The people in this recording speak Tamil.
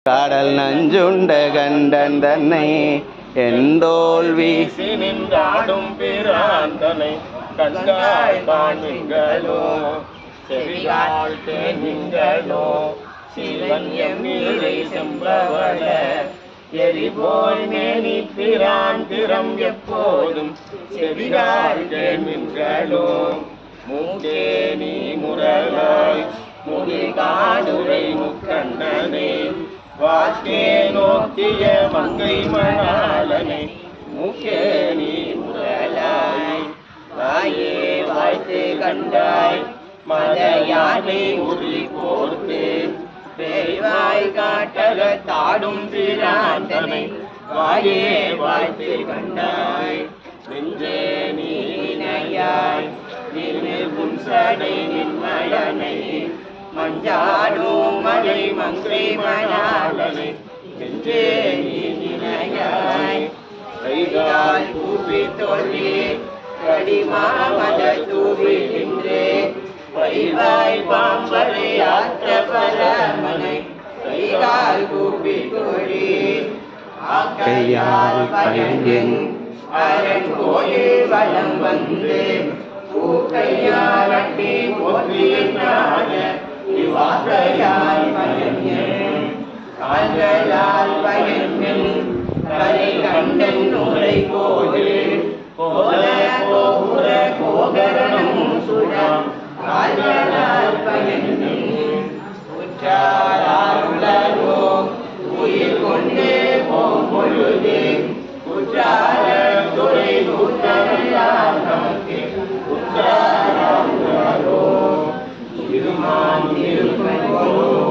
கடல் நஞ்சுண்ட கண்டன் தன்னை எந்தோல் வீசி நின்றாடும் பிராந்தனை கண்டாய் காண்களோ செவிகால் தேன்களோ சிவன் எம்மீரை செம்பவள எரிபோல் மேனி பிரான் திறம் எப்போதும் செவிகால் தேன்களோ மூக்கே நீ முரலாய் முடிகாடுரை முக்கண்ணனே வாக்கே நோக்கிய மங்கை மணாளனை மூக்கே நீ முரலாய் வாயே வாழ்த்து கண்டாய் மத யானை உரி போர்த்து பேய்வாய் காட்டக தாடும் பிராந்தனை வாயே வாழ்த்து கண்டாய் நெஞ்சே நீ நினையாய் நின்று புன்சடை நின்மயனை மஞ்சாடும் மலை மங்கை மணாளனை நெஞ்சே நீ நினையாய் கைகால் கூப்பி தொல்லி கடிமாமத தூவி நின்றே வைவாய் பாம்பரை ஆற்ற பரமனை கைகால் கூப்பி தொழி ஆக்கையால் பயன் அரண் கோயில் வளம் வந்து பூக்கையால் அட்டி போற்றினாய இவ்வாக்கையால் பயன் கால்களால் பயன் கரை கண்டன் நூலை கோயில் கோல கோபுர கோகரணம் சுழம் கால்களால் பயன் உற்றாரோ உயிர் கொண்டே போம் பொழுது உற்றா